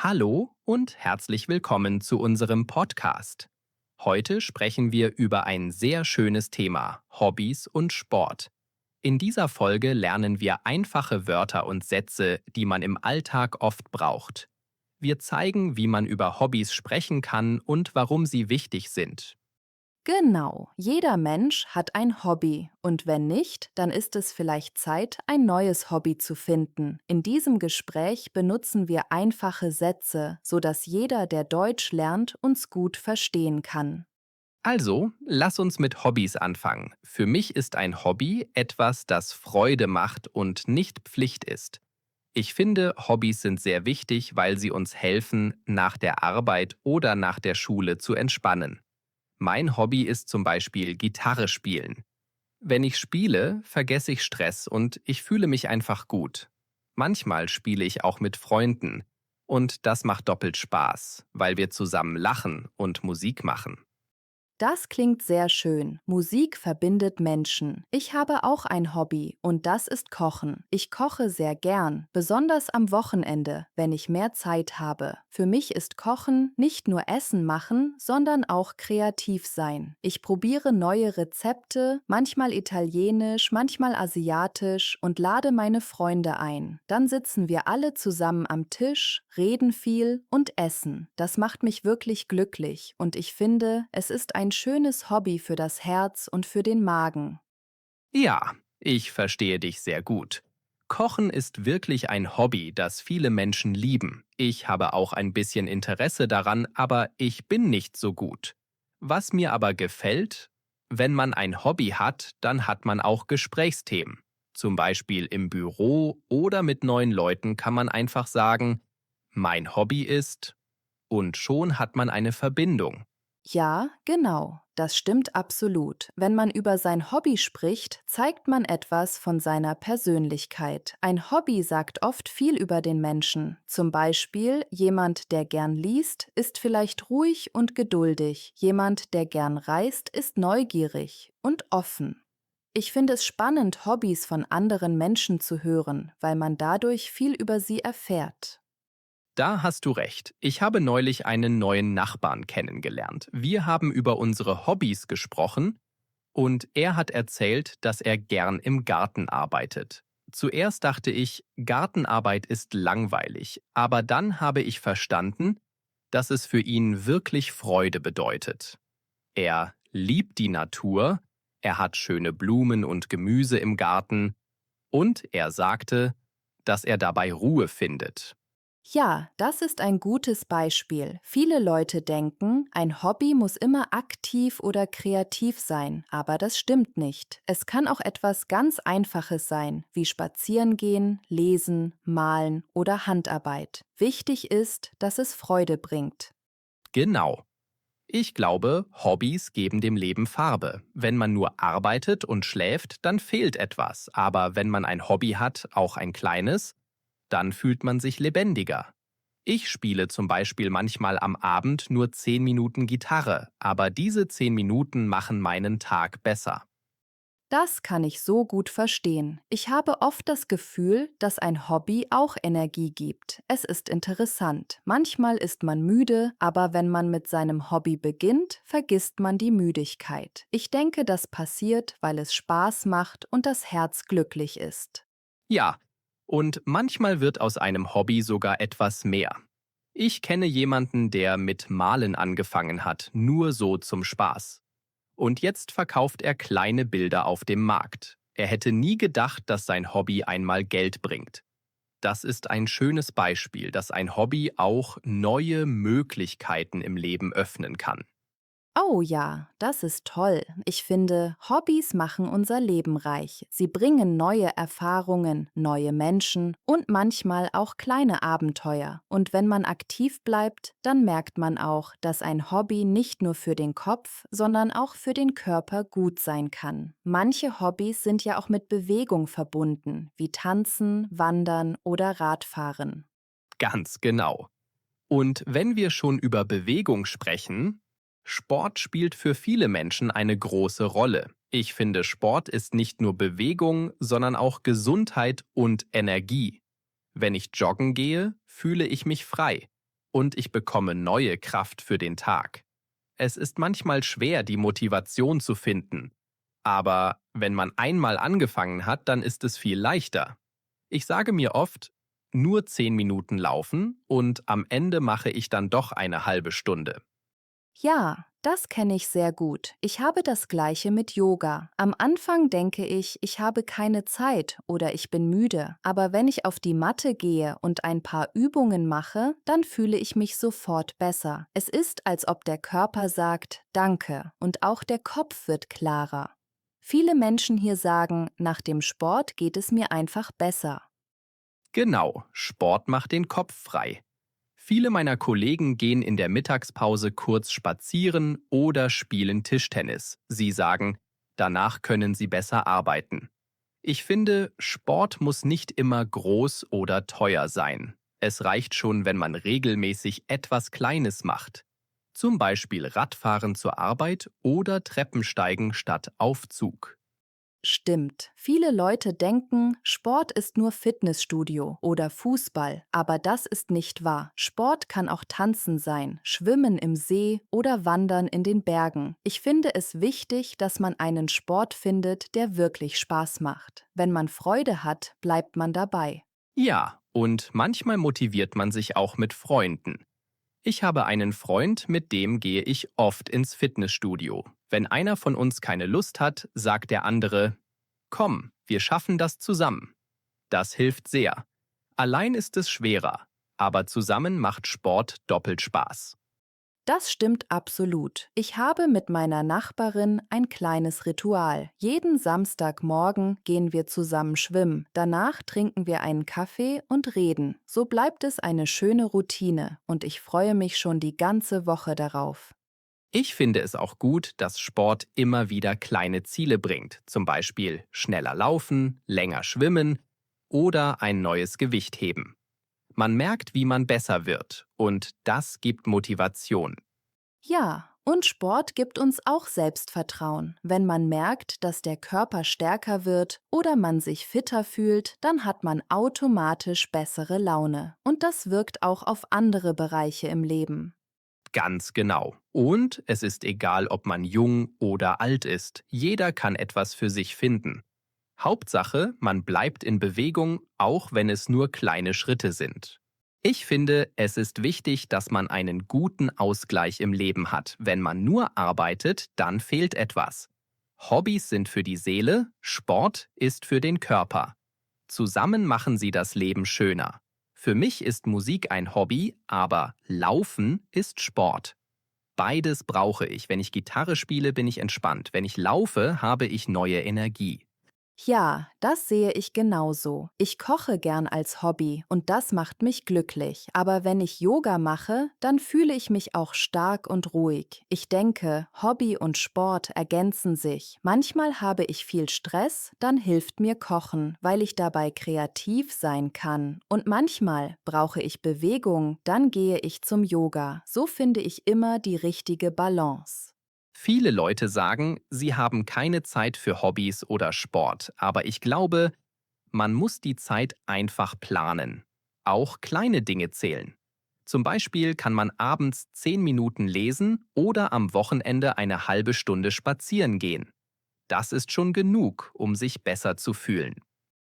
Hallo und herzlich willkommen zu unserem Podcast. Heute sprechen wir über ein sehr schönes Thema, Hobbys und Sport. In dieser Folge lernen wir einfache Wörter und Sätze, die man im Alltag oft braucht. Wir zeigen, wie man über Hobbys sprechen kann und warum sie wichtig sind. Genau, jeder Mensch hat ein Hobby und wenn nicht, dann ist es vielleicht Zeit, ein neues Hobby zu finden. In diesem Gespräch benutzen wir einfache Sätze, sodass jeder, der Deutsch lernt, uns gut verstehen kann. Also, lass uns mit Hobbys anfangen. Für mich ist ein Hobby etwas, das Freude macht und nicht Pflicht ist. Ich finde, Hobbys sind sehr wichtig, weil sie uns helfen, nach der Arbeit oder nach der Schule zu entspannen. Mein Hobby ist zum Beispiel Gitarre spielen. Wenn ich spiele, vergesse ich Stress und ich fühle mich einfach gut. Manchmal spiele ich auch mit Freunden. Und das macht doppelt Spaß, weil wir zusammen lachen und Musik machen. Das klingt sehr schön. Musik verbindet Menschen. Ich habe auch ein Hobby und das ist Kochen. Ich koche sehr gern, besonders am Wochenende, wenn ich mehr Zeit habe. Für mich ist Kochen nicht nur Essen machen, sondern auch kreativ sein. Ich probiere neue Rezepte, manchmal italienisch, manchmal asiatisch und lade meine Freunde ein. Dann sitzen wir alle zusammen am Tisch, reden viel und essen. Das macht mich wirklich glücklich und ich finde, es ist ein schönes Hobby für das Herz und für den Magen. Ja, ich verstehe dich sehr gut. Kochen ist wirklich ein Hobby, das viele Menschen lieben. Ich habe auch ein bisschen Interesse daran, aber ich bin nicht so gut. Was mir aber gefällt, wenn man ein Hobby hat, dann hat man auch Gesprächsthemen. Zum Beispiel im Büro oder mit neuen Leuten kann man einfach sagen, mein Hobby ist, und schon hat man eine Verbindung. Ja, genau, das stimmt absolut. Wenn man über sein Hobby spricht, zeigt man etwas von seiner Persönlichkeit. Ein Hobby sagt oft viel über den Menschen. Zum Beispiel, jemand, der gern liest, ist vielleicht ruhig und geduldig. Jemand, der gern reist, ist neugierig und offen. Ich finde es spannend, Hobbys von anderen Menschen zu hören, weil man dadurch viel über sie erfährt. Da hast du recht. Ich habe neulich einen neuen Nachbarn kennengelernt. Wir haben über unsere Hobbys gesprochen und er hat erzählt, dass er gern im Garten arbeitet. Zuerst dachte ich, Gartenarbeit ist langweilig, aber dann habe ich verstanden, dass es für ihn wirklich Freude bedeutet. Er liebt die Natur, er hat schöne Blumen und Gemüse im Garten und er sagte, dass er dabei Ruhe findet. Ja, das ist ein gutes Beispiel. Viele Leute denken, ein Hobby muss immer aktiv oder kreativ sein, aber das stimmt nicht. Es kann auch etwas ganz Einfaches sein, wie Spazierengehen, Lesen, Malen oder Handarbeit. Wichtig ist, dass es Freude bringt. Genau. Ich glaube, Hobbys geben dem Leben Farbe. Wenn man nur arbeitet und schläft, dann fehlt etwas. Aber wenn man ein Hobby hat, auch ein kleines, dann fühlt man sich lebendiger. Ich spiele zum Beispiel manchmal am Abend nur 10 Minuten Gitarre, aber diese 10 Minuten machen meinen Tag besser. Das kann ich so gut verstehen. Ich habe oft das Gefühl, dass ein Hobby auch Energie gibt. Es ist interessant. Manchmal ist man müde, aber wenn man mit seinem Hobby beginnt, vergisst man die Müdigkeit. Ich denke, das passiert, weil es Spaß macht und das Herz glücklich ist. Ja, und manchmal wird aus einem Hobby sogar etwas mehr. Ich kenne jemanden, der mit Malen angefangen hat, nur so zum Spaß. Und jetzt verkauft er kleine Bilder auf dem Markt. Er hätte nie gedacht, dass sein Hobby einmal Geld bringt. Das ist ein schönes Beispiel, dass ein Hobby auch neue Möglichkeiten im Leben öffnen kann. Oh ja, das ist toll. Ich finde, Hobbys machen unser Leben reich. Sie bringen neue Erfahrungen, neue Menschen und manchmal auch kleine Abenteuer. Und wenn man aktiv bleibt, dann merkt man auch, dass ein Hobby nicht nur für den Kopf, sondern auch für den Körper gut sein kann. Manche Hobbys sind ja auch mit Bewegung verbunden, wie Tanzen, Wandern oder Radfahren. Ganz genau. Und wenn wir schon über Bewegung sprechen, Sport spielt für viele Menschen eine große Rolle. Ich finde, Sport ist nicht nur Bewegung, sondern auch Gesundheit und Energie. Wenn ich joggen gehe, fühle ich mich frei. und ich bekomme neue Kraft für den Tag. Es ist manchmal schwer, die Motivation zu finden. Aber wenn man einmal angefangen hat, dann ist es viel leichter. Ich sage mir oft, nur 10 Minuten laufen und am Ende mache ich dann doch eine halbe Stunde. Ja, das kenne ich sehr gut. Ich habe das gleiche mit Yoga. Am Anfang denke ich habe keine Zeit oder ich bin müde. Aber wenn ich auf die Matte gehe und ein paar Übungen mache, dann fühle ich mich sofort besser. Es ist, als ob der Körper sagt Danke und auch der Kopf wird klarer. Viele Menschen hier sagen, nach dem Sport geht es mir einfach besser. Genau, Sport macht den Kopf frei. Viele meiner Kollegen gehen in der Mittagspause kurz spazieren oder spielen Tischtennis. Sie sagen, danach können sie besser arbeiten. Ich finde, Sport muss nicht immer groß oder teuer sein. Es reicht schon, wenn man regelmäßig etwas Kleines macht. Zum Beispiel Radfahren zur Arbeit oder Treppensteigen statt Aufzug. Stimmt. Viele Leute denken, Sport ist nur Fitnessstudio oder Fußball, aber das ist nicht wahr. Sport kann auch Tanzen sein, Schwimmen im See oder Wandern in den Bergen. Ich finde es wichtig, dass man einen Sport findet, der wirklich Spaß macht. Wenn man Freude hat, bleibt man dabei. Ja, und manchmal motiviert man sich auch mit Freunden. Ich habe einen Freund, mit dem gehe ich oft ins Fitnessstudio. Wenn einer von uns keine Lust hat, sagt der andere, komm, wir schaffen das zusammen. Das hilft sehr. Allein ist es schwerer, aber zusammen macht Sport doppelt Spaß. Das stimmt absolut. Ich habe mit meiner Nachbarin ein kleines Ritual. Jeden Samstagmorgen gehen wir zusammen schwimmen. Danach trinken wir einen Kaffee und reden. So bleibt es eine schöne Routine und ich freue mich schon die ganze Woche darauf. Ich finde es auch gut, dass Sport immer wieder kleine Ziele bringt, zum Beispiel schneller laufen, länger schwimmen oder ein neues Gewicht heben. Man merkt, wie man besser wird und das gibt Motivation. Ja, und Sport gibt uns auch Selbstvertrauen. Wenn man merkt, dass der Körper stärker wird oder man sich fitter fühlt, dann hat man automatisch bessere Laune. Und das wirkt auch auf andere Bereiche im Leben. Ganz genau. Und es ist egal, ob man jung oder alt ist, jeder kann etwas für sich finden. Hauptsache, man bleibt in Bewegung, auch wenn es nur kleine Schritte sind. Ich finde, es ist wichtig, dass man einen guten Ausgleich im Leben hat. Wenn man nur arbeitet, dann fehlt etwas. Hobbys sind für die Seele, Sport ist für den Körper. Zusammen machen sie das Leben schöner. Für mich ist Musik ein Hobby, aber Laufen ist Sport. Beides brauche ich. Wenn ich Gitarre spiele, bin ich entspannt. Wenn ich laufe, habe ich neue Energie. Ja, das sehe ich genauso. Ich koche gern als Hobby und das macht mich glücklich. Aber wenn ich Yoga mache, dann fühle ich mich auch stark und ruhig. Ich denke, Hobby und Sport ergänzen sich. Manchmal habe ich viel Stress, dann hilft mir Kochen, weil ich dabei kreativ sein kann. Und manchmal brauche ich Bewegung, dann gehe ich zum Yoga. So finde ich immer die richtige Balance. Viele Leute sagen, sie haben keine Zeit für Hobbys oder Sport, aber ich glaube, man muss die Zeit einfach planen. Auch kleine Dinge zählen. Zum Beispiel kann man abends 10 Minuten lesen oder am Wochenende eine halbe Stunde spazieren gehen. Das ist schon genug, um sich besser zu fühlen.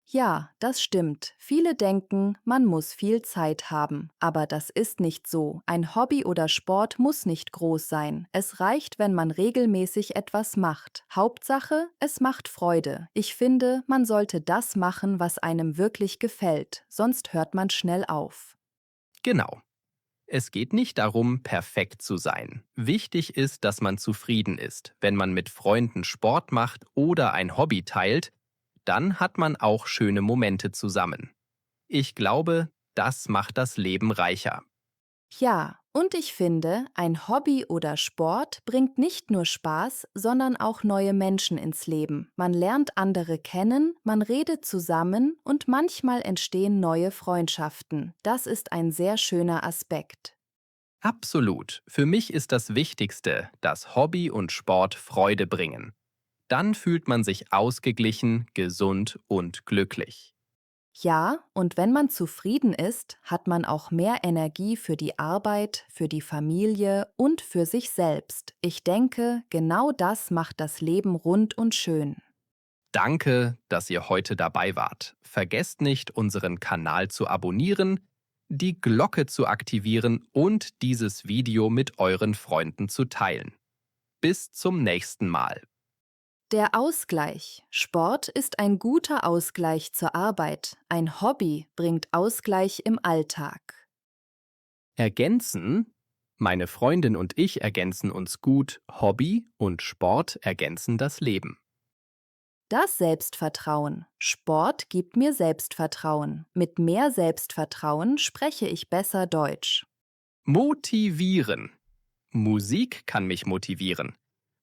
Ja, das stimmt. Viele denken, man muss viel Zeit haben. Aber das ist nicht so. Ein Hobby oder Sport muss nicht groß sein. Es reicht, wenn man regelmäßig etwas macht. Hauptsache, es macht Freude. Ich finde, man sollte das machen, was einem wirklich gefällt. Sonst hört man schnell auf. Genau. Es geht nicht darum, perfekt zu sein. Wichtig ist, dass man zufrieden ist. Wenn man mit Freunden Sport macht oder ein Hobby teilt, dann hat man auch schöne Momente zusammen. Ich glaube, das macht das Leben reicher. Ja, und ich finde, ein Hobby oder Sport bringt nicht nur Spaß, sondern auch neue Menschen ins Leben. Man lernt andere kennen, man redet zusammen und manchmal entstehen neue Freundschaften. Das ist ein sehr schöner Aspekt. Absolut. Für mich ist das Wichtigste, dass Hobby und Sport Freude bringen. Dann fühlt man sich ausgeglichen, gesund und glücklich. Ja, und wenn man zufrieden ist, hat man auch mehr Energie für die Arbeit, für die Familie und für sich selbst. Ich denke, genau das macht das Leben rund und schön. Danke, dass ihr heute dabei wart. Vergesst nicht, unseren Kanal zu abonnieren, die Glocke zu aktivieren und dieses Video mit euren Freunden zu teilen. Bis zum nächsten Mal. Der Ausgleich. Sport ist ein guter Ausgleich zur Arbeit. Ein Hobby bringt Ausgleich im Alltag. Ergänzen? Meine Freundin und ich ergänzen uns gut, Hobby und Sport ergänzen das Leben. Das Selbstvertrauen. Sport gibt mir Selbstvertrauen. Mit mehr Selbstvertrauen spreche ich besser Deutsch. Motivieren. Musik kann mich motivieren.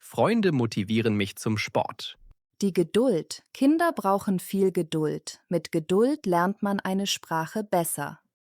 Freunde motivieren mich zum Sport. Die Geduld. Kinder brauchen viel Geduld. Mit Geduld lernt man eine Sprache besser.